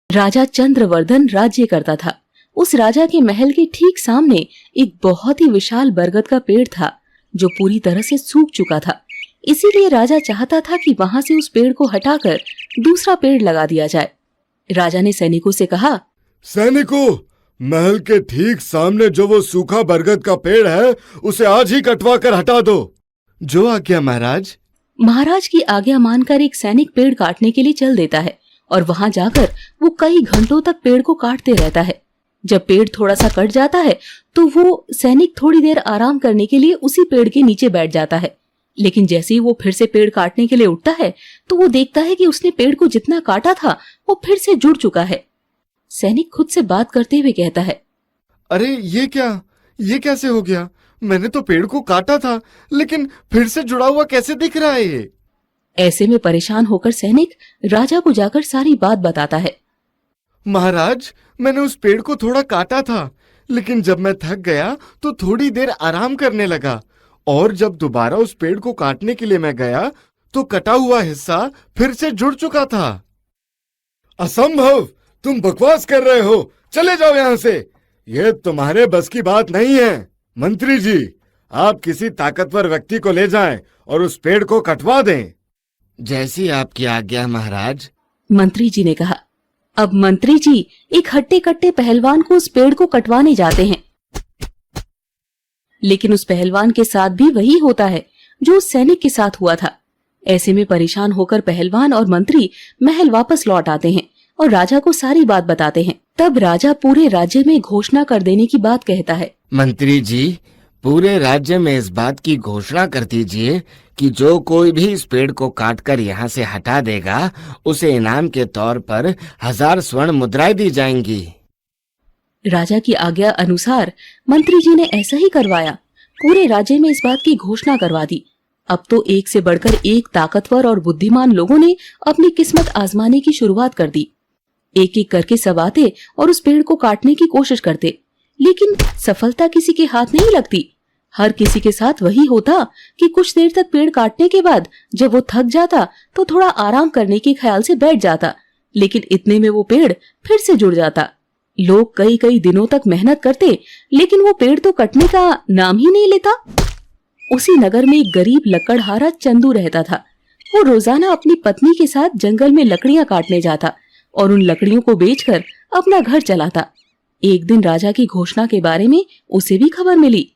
राजा चंद्रवर्धन राज्य करता था। उस राजा के महल के ठीक सामने एक बहुत ही विशाल बरगद का पेड़ था जो पूरी तरह से सूख चुका था। इसीलिए राजा चाहता था कि वहां से उस पेड़ को हटाकर दूसरा पेड़ लगा दिया जाए। राजा ने सैनिकों से कहा, सैनिकों, महल के ठीक सामने जो वो सूखा बरगद का पेड़ है उसे आज ही कटवा कर हटा दो। जो आज्ञा महाराज। महाराज की आज्ञा मानकर एक सैनिक पेड़ काटने के लिए चल देता है और वहां जाकर वो कई घंटों तक पेड़ को काटते रहता है। जब पेड़ थोड़ा सा कट जाता है तो वो सैनिक थोड़ी देर आराम करने के लिए उसी पेड़ के नीचे बैठ जाता है। लेकिन जैसे ही वो फिर से पेड़ काटने के लिए उठता है तो वो देखता है कि उसने पेड़ को जितना काटा था वो फिर से जुड़ चुका है। सैनिक खुद से बात करते हुए कहता है, अरे ये क्या, ये कैसे हो गया? मैंने तो पेड़ को काटा था लेकिन फिर से जुड़ा हुआ कैसे दिख रहा है ये? ऐसे में परेशान होकर सैनिक राजा को जाकर सारी बात बताता है। महाराज, मैंने उस पेड़ को थोड़ा काटा था लेकिन जब मैं थक गया तो थोड़ी देर आराम करने लगा और जब दोबारा उस पेड़ को काटने के लिए मैं गया तो कटा हुआ हिस्सा फिर से जुड़ चुका था। असंभव! तुम बकवास कर रहे हो, चले जाओ यहाँ से। यह तुम्हारे बस की बात नहीं है। मंत्री जी, आप किसी ताकतवर व्यक्ति को ले जाएं और उस पेड़ को कटवा दें। जैसी आपकी आज्ञा महाराज, मंत्री जी ने कहा। अब मंत्री जी एक हट्टे कट्टे पहलवान को उस पेड़ को कटवाने जाते हैं, लेकिन उस पहलवान के साथ भी वही होता है जो उस सैनिक के साथ हुआ था। ऐसे में परेशान होकर पहलवान और मंत्री महल वापस लौट आते हैं और राजा को सारी बात बताते हैं। तब राजा पूरे राज्य में घोषणा कर देने की बात कहता है। मंत्री जी, पूरे राज्य में इस बात की घोषणा कर दीजिए कि जो कोई भी इस पेड़ को काटकर यहाँ से हटा देगा उसे इनाम के तौर पर 1000 स्वर्ण मुद्राएं दी जाएंगी। राजा की आज्ञा अनुसार मंत्री जी ने ऐसा ही करवाया। पूरे राज्य में इस बात की घोषणा करवा दी। अब तो एक से बढ़कर एक ताकतवर और बुद्धिमान लोगों ने अपनी किस्मत आजमाने की शुरुआत कर दी। एक एक करके सब आते और उस पेड़ को काटने की कोशिश करते, लेकिन सफलता किसी के हाथ नहीं लगती। हर किसी के साथ वही होता कि कुछ देर तक पेड़ काटने के बाद जब वो थक जाता तो थोड़ा आराम करने के ख्याल से बैठ जाता, लेकिन इतने में वो पेड़ फिर से जुड़ जाता। लोग कई कई दिनों तक मेहनत करते, लेकिन वो पेड़ तो कटने का नाम ही नहीं लेता। उसी नगर में एक गरीब लकड़हारा चंदू रहता था। वो रोजाना अपनी पत्नी के साथ जंगल में लकड़ियां काटने जाता और उन लकड़ियों को बेचकर अपना घर चलाता। एक दिन राजा की घोषणा के बारे में उसे भी खबर मिली।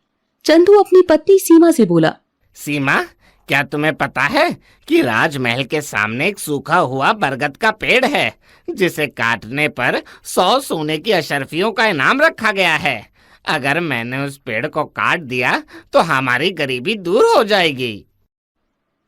चंदू अपनी पत्नी सीमा से बोला, सीमा, क्या तुम्हें पता है कि राजमहल के सामने एक सूखा हुआ बरगद का पेड़ है जिसे काटने पर 100 सोने की अशर्फियों का इनाम रखा गया है। अगर मैंने उस पेड़ को काट दिया तो हमारी गरीबी दूर हो जाएगी।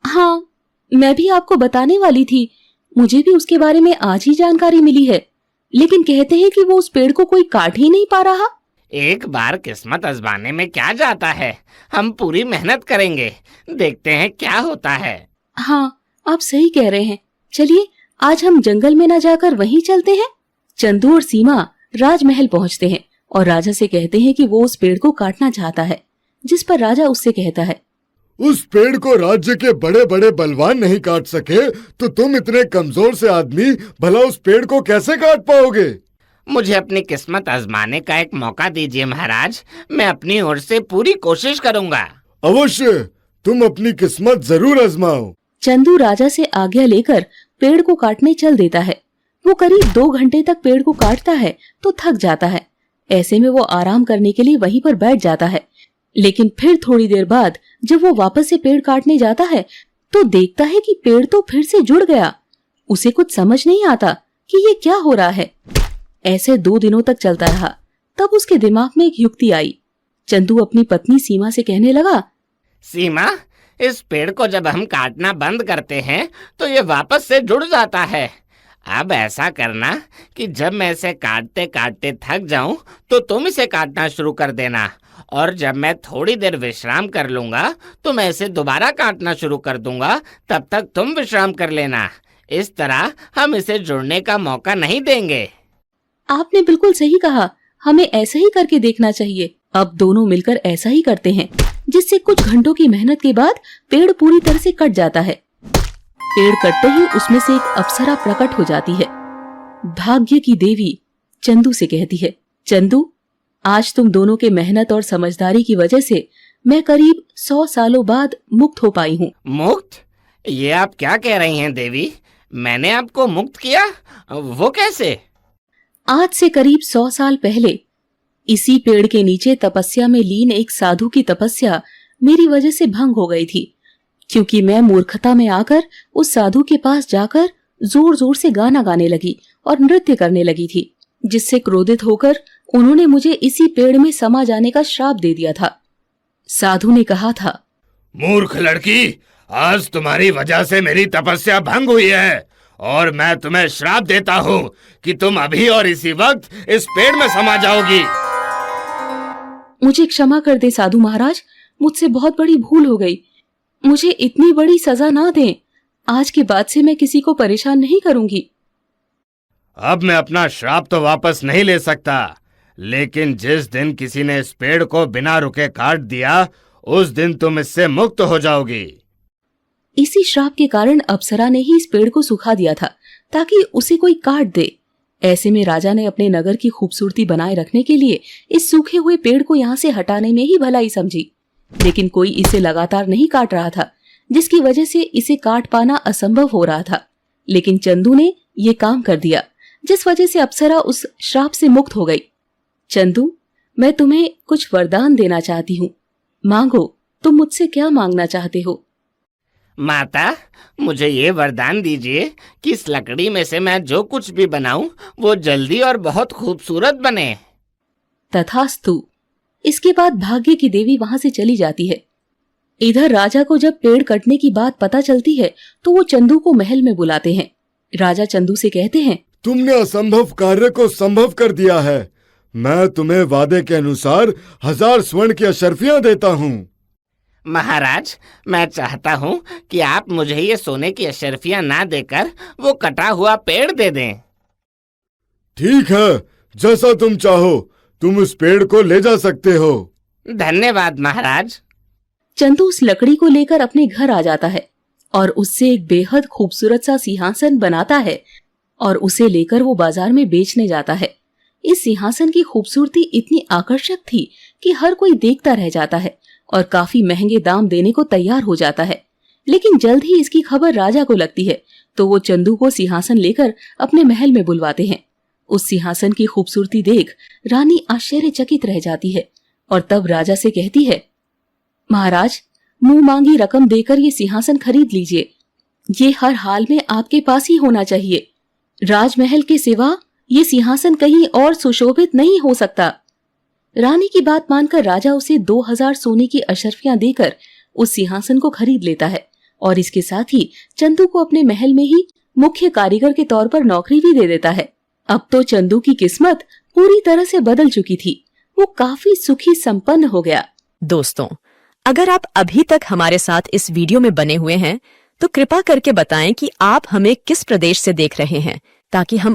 हाँ, मैं भी आपको बताने वाली थी। मुझे भी उसके बारे में आज ही जानकारी मिली है, लेकिन कहते हैं कि वो उस पेड़ को कोई काट ही नहीं पा रहा। एक बार किस्मत आजमाने में क्या जाता है, हम पूरी मेहनत करेंगे, देखते हैं क्या होता है। हाँ, आप सही कह रहे हैं। चलिए आज हम जंगल में न जाकर वहीं चलते हैं। चंदू और सीमा राजमहल पहुँचते हैं और राजा से कहते हैं कि वो उस पेड़ को काटना चाहता है, जिस पर राजा उससे कहता है, उस पेड़ को राज्य के बड़े बड़े बलवान नहीं काट सके तो तुम इतने कमजोर से आदमी भला उस पेड़ को कैसे काट पाओगे? मुझे अपनी किस्मत आजमाने का एक मौका दीजिए महाराज, मैं अपनी ओर से पूरी कोशिश करूंगा। अवश्य, तुम अपनी किस्मत जरूर आजमाओ। चंदू राजा से आज्ञा लेकर पेड़ को काटने चल देता है। वो करीब 2 घंटे तक पेड़ को काटता है तो थक जाता है। ऐसे में वो आराम करने के लिए वहीं पर बैठ जाता है, लेकिन फिर थोड़ी देर बाद जब वो वापस से पेड़ काटने जाता है तो देखता है कि पेड़ तो फिर से जुड़ गया। उसे कुछ समझ नहीं आता कि ये क्या हो रहा है। ऐसे 2 दिनों तक चलता रहा। तब उसके दिमाग में एक युक्ति आई। चंदू अपनी पत्नी सीमा से कहने लगा, सीमा, इस पेड़ को जब हम काटना बंद करते हैं तो ये वापस से जुड़ जाता है। अब ऐसा करना कि जब मैं इसे काटते काटते थक जाऊं तो तुम इसे काटना शुरू कर देना, और जब मैं थोड़ी देर विश्राम कर लूंगा तो मैं इसे दोबारा काटना शुरू कर दूंगा, तब तक तुम विश्राम कर लेना। इस तरह हम इसे जुड़ने का मौका नहीं देंगे। आपने बिल्कुल सही कहा, हमें ऐसा ही करके देखना चाहिए। अब दोनों मिलकर ऐसा ही करते हैं, जिससे कुछ घंटों की मेहनत के बाद पेड़ पूरी तरह से कट जाता है। पेड़ कटते ही उसमें से एक अप्सरा प्रकट हो जाती है। भाग्य की देवी चंदू से कहती है, चंदू, आज तुम दोनों के मेहनत और समझदारी की वजह से मैं करीब 100 सालों बाद मुक्त हो पाई हूँ। मुक्त? ये आप क्या कह रही हैं देवी? मैंने आपको मुक्त किया? वो कैसे? आज से करीब 100 साल पहले इसी पेड़ के नीचे तपस्या में लीन एक साधु की तपस्या मेरी वजह से भंग हो गई थी, क्योंकि मैं मूर्खता में आकर उस साधु के पास जाकर जोर जोर से गाना गाने लगी और नृत्य करने लगी थी, जिससे क्रोधित होकर उन्होंने मुझे इसी पेड़ में समा जाने का श्राप दे दिया था। साधु ने कहा था, मूर्ख लड़की, आज तुम्हारी वजह से मेरी तपस्या भंग हुई है और मैं तुम्हें श्राप देता हूँ कि तुम अभी और इसी वक्त इस पेड़ में समा जाओगी। मुझे क्षमा कर दे साधु महाराज, मुझसे बहुत बड़ी भूल हो गई। मुझे इतनी बड़ी सजा ना दें। आज के बाद से मैं किसी को परेशान नहीं करूंगी। अब मैं अपना श्राप तो वापस नहीं ले सकता, लेकिन जिस दिन किसी ने इस पेड़ को बिना रुके काट दिया, उस दिन तुम इससे मुक्त हो जाओगी। इसी श्राप के कारण अप्सरा ने ही इस पेड़ को सुखा दिया था ताकि उसे कोई काट दे। ऐसे में राजा ने अपने नगर की खूबसूरती बनाए रखने के लिए इस सूखे हुए पेड़ को यहाँ से हटाने में ही भलाई समझी, लेकिन कोई इसे लगातार नहीं काट रहा था, जिसकी वजह से इसे काट पाना असंभव हो रहा था। लेकिन चंदू ने ये काम कर दिया, जिस वजह से अप्सरा उस श्राप से मुक्त हो गई। चंदू, मैं तुम्हें कुछ वरदान देना चाहती हूँ, मांगो, तुम मुझसे क्या मांगना चाहते हो? माता, मुझे ये वरदान दीजिए कि इस लकड़ी में से मैं जो कुछ भी बनाऊं वो जल्दी और बहुत खूबसूरत बने। तथास्तु। इसके बाद भाग्य की देवी वहां से चली जाती है। इधर राजा को जब पेड़ कटने की बात पता चलती है तो वो चंदू को महल में बुलाते हैं। राजा चंदू से कहते हैं, तुमने असंभव कार्य को संभव कर दिया है। मैं तुम्हें वादे के अनुसार 1000 स्वर्ण की अशर्फियां देता हूँ। महाराज, मैं चाहता हूँ कि आप मुझे ये सोने की अशर्फियां ना देकर वो कटा हुआ पेड़ दे दें। ठीक है, जैसा तुम चाहो, तुम उस पेड़ को ले जा सकते हो। धन्यवाद महाराज। चंदू उस लकड़ी को लेकर अपने घर आ जाता है और उससे एक बेहद खूबसूरत सा सिंहासन बनाता है और उसे लेकर वो बाजार में बेचने जाता है। इस सिंहासन की खूबसूरती इतनी आकर्षक थी कि हर कोई देखता रह जाता है और काफी महंगे दाम देने को तैयार हो जाता है। लेकिन जल्द ही इसकी खबर राजा को लगती है तो वो चंदू को सिंहासन लेकर अपने महल में बुलवाते हैं। उस सिंहासन की खूबसूरती देख रानी आश्चर्यचकित रह जाती है और तब राजा से कहती है, महाराज, मुंह मांगी रकम देकर ये सिंहासन खरीद लीजिए। ये हर हाल में आपके पास ही होना चाहिए। राजमहल के सिवा ये सिंहासन कहीं और सुशोभित नहीं हो सकता। रानी की बात मानकर राजा उसे 2000 सोने की अशर्फियां देकर उस सिंहासन को खरीद लेता है और इसके साथ ही चंदू को अपने महल में ही मुख्य कारीगर के तौर पर नौकरी भी दे देता है। अब तो चंदू की किस्मत पूरी तरह से बदल चुकी थी। वो काफी सुखी संपन्न हो गया। दोस्तों, अगर आप अभी तक हमारे साथ इस वीडियो में बने हुए हैं तो कृपा करके बताएं कि आप हमें किस प्रदेश से देख रहे हैं, ताकि हम